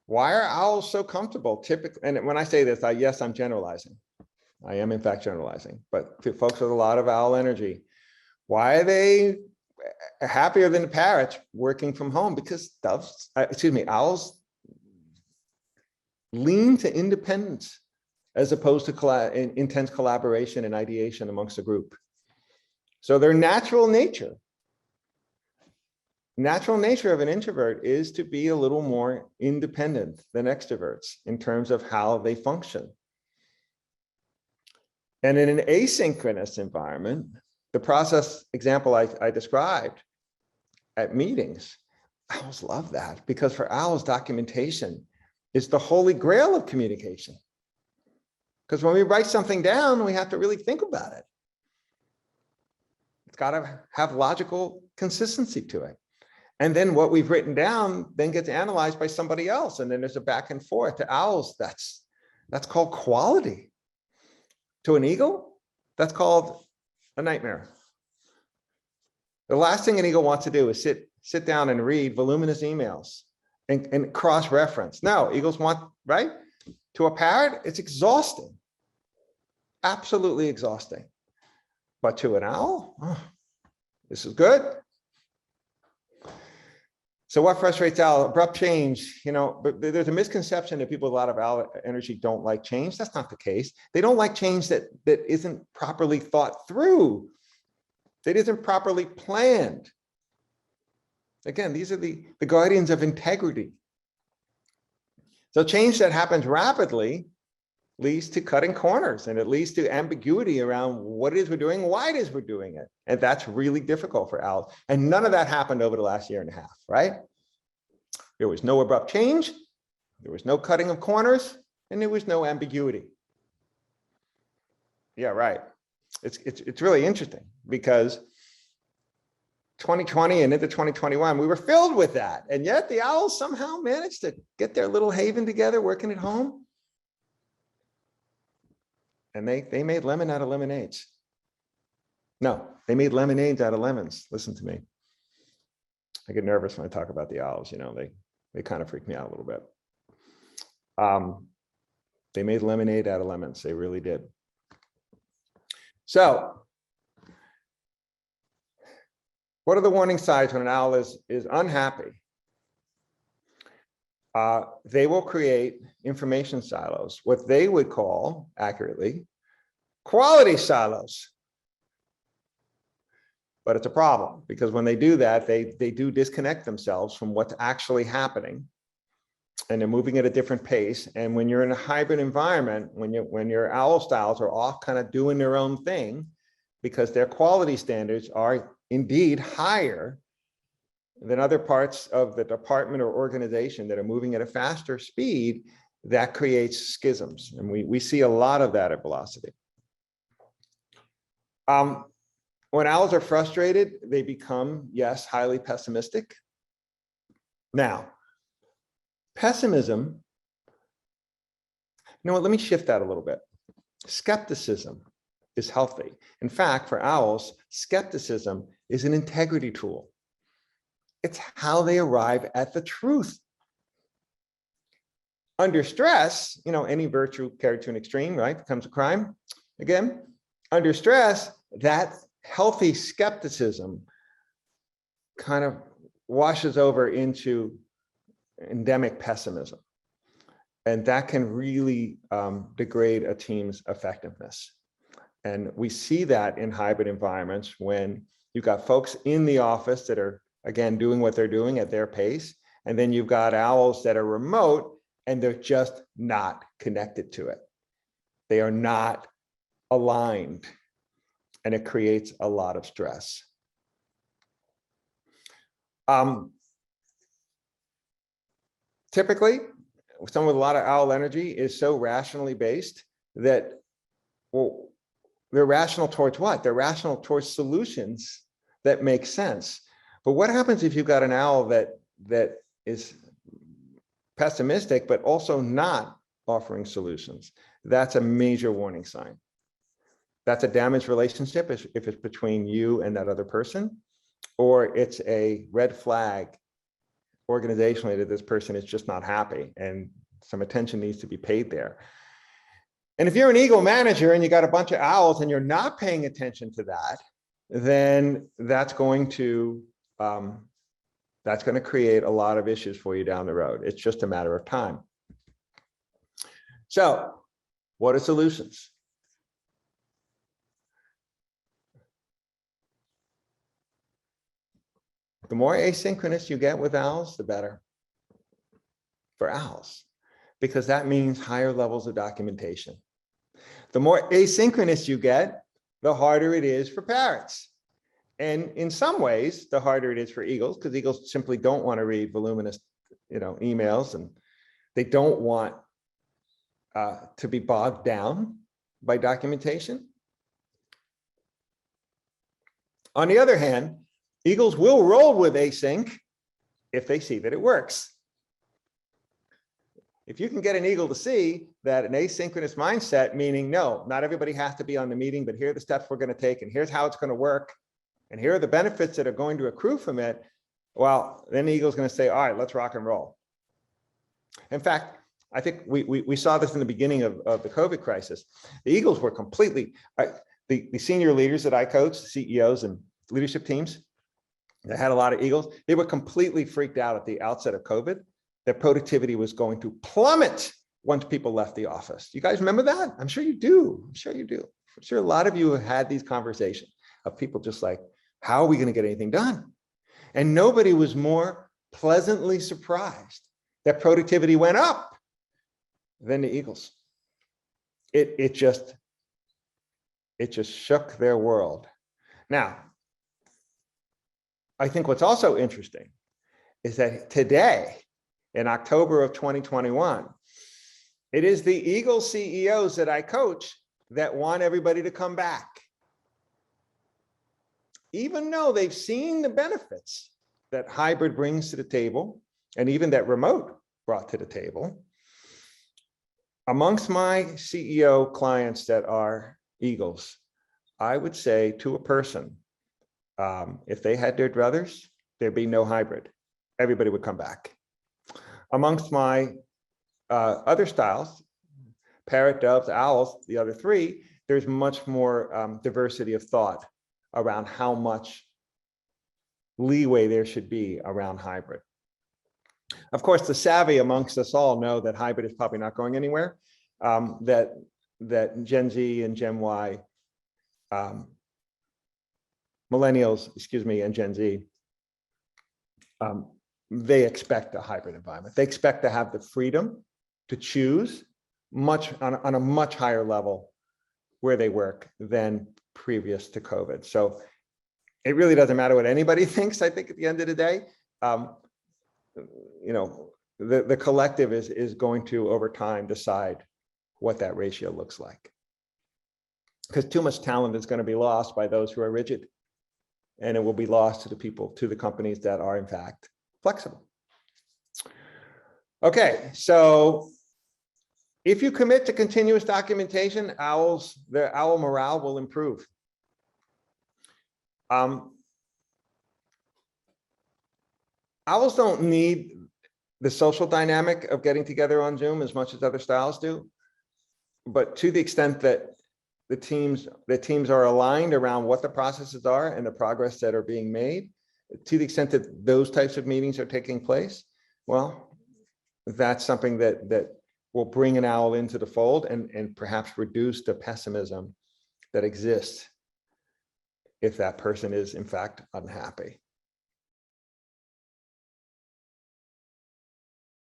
Why are owls so comfortable? Typically, and when I say this, yes, I'm generalizing. I am in fact generalizing, but to folks with a lot of owl energy, why are they happier than the parrots working from home? Because owls lean to independence as opposed to intense collaboration and ideation amongst a group. So their natural nature of an introvert is to be a little more independent than extroverts in terms of how they function. And in an asynchronous environment, the process example I described at meetings, owls love that, because for owls, documentation is the holy grail of communication. Because when we write something down, we have to really think about it. It's got to have logical consistency to it. And then what we've written down then gets analyzed by somebody else. And then there's a back and forth. To owls, that's called quality. To an eagle, that's called a nightmare. The last thing an eagle wants to do is sit down and read voluminous emails and cross-reference. No, eagles want, right? To a parrot, it's exhausting. Absolutely exhausting. But to an owl, this is good. So what frustrates owl? Abrupt change, but there's a misconception that people with a lot of owl energy don't like change. That's not the case. They don't like change that isn't properly thought through, that isn't properly planned. Again, these are the guardians of integrity. So change that happens rapidly leads to cutting corners, and it leads to ambiguity around what it is we're doing, why it is we're doing it. And that's really difficult for owls. And none of that happened over the last year and a half, right? There was no abrupt change, there was no cutting of corners, and there was no ambiguity. Yeah, right. It's really interesting because 2020 and into 2021, we were filled with that. And yet the owls somehow managed to get their little haven together, working at home. And they made lemon out of lemonades. No, they made lemonades out of lemons. Listen to me. I get nervous when I talk about the owls. They kind of freak me out a little bit. They made lemonade out of lemons. They really did. So what are the warning signs when an owl is unhappy? They will create information silos, what they would call, accurately, quality silos. But it's a problem because when they do that, they do disconnect themselves from what's actually happening, and they're moving at a different pace. And when you're in a hybrid environment, when your owl styles are off kind of doing their own thing, because their quality standards are indeed higher than other parts of the department or organization that are moving at a faster speed, that creates schisms. And we see a lot of that at Velocity. When owls are frustrated, they become, yes, highly pessimistic. Now, pessimism, let me shift that a little bit. Skepticism is healthy. In fact, for owls, skepticism is an integrity tool. It's how they arrive at the truth. Under stress, any virtue carried to an extreme, right, becomes a crime. Again, under stress, that healthy skepticism kind of washes over into endemic pessimism. And that can really degrade a team's effectiveness. And we see that in hybrid environments when you've got folks in the office that are, again, doing what they're doing at their pace. And then you've got owls that are remote and they're just not connected to it. They are not aligned. And it creates a lot of stress. Typically, someone with a lot of owl energy is so rationally based that, well, they're rational towards what? They're rational towards solutions that make sense. But what happens if you've got an owl that is pessimistic, but also not offering solutions? That's a major warning sign. That's a damaged relationship if it's between you and that other person, or it's a red flag organizationally that this person is just not happy and some attention needs to be paid there. And if you're an eagle manager and you got a bunch of owls and you're not paying attention to that, then that's going to create a lot of issues for you down the road. It's just a matter of time. So what are solutions? The more asynchronous you get with owls, the better for owls, because that means higher levels of documentation. The more asynchronous you get, the harder it is for parrots. And in some ways, the harder it is for eagles, because eagles simply don't want to read voluminous, emails, and they don't want to be bogged down by documentation. On the other hand, eagles will roll with async if they see that it works. If you can get an eagle to see that an asynchronous mindset, meaning no, not everybody has to be on the meeting, but here are the steps we're going to take, and here's how it's going to work, and here are the benefits that are going to accrue from it, well, then the eagle's going to say, all right, let's rock and roll. In fact, I think we saw this in the beginning of the COVID crisis. The eagles were completely, the senior leaders that I coached, CEOs and leadership teams that had a lot of eagles, they were completely freaked out at the outset of COVID that productivity was going to plummet once people left the office. You guys remember that? I'm sure you do. I'm sure you do. I'm sure a lot of you have had these conversations of people just like, how are we going to get anything done? And nobody was more pleasantly surprised that productivity went up than the eagles. It just shook their world. Now, I think what's also interesting is that today, in October of 2021, it is the eagle CEOs that I coach that want everybody to come back. Even though they've seen the benefits that hybrid brings to the table, and even that remote brought to the table, amongst my CEO clients that are eagles, I would say to a person, if they had their druthers, there'd be no hybrid. Everybody would come back. Amongst my other styles, parrot, doves, owls, the other three, there's much more diversity of thought around how much leeway there should be around hybrid. Of course, the savvy amongst us all know that hybrid is probably not going anywhere, that Gen Z and Gen Y, millennials, and Gen Z, they expect a hybrid environment. They expect to have the freedom to choose on a much higher level where they work than previous to COVID. So it really doesn't matter what anybody thinks, I think, at the end of the day. The collective is going to, over time, decide what that ratio looks like. Because too much talent is going to be lost by those who are rigid, and it will be lost to the companies that are, in fact, flexible. Okay, so if you commit to continuous documentation, their owl morale will improve. Owls don't need the social dynamic of getting together on Zoom as much as other styles do, but to the extent that the teams are aligned around what the processes are and the progress that are being made, to the extent that those types of meetings are taking place, well, that's something that will bring an owl into the fold and perhaps reduce the pessimism that exists if that person is, in fact, unhappy.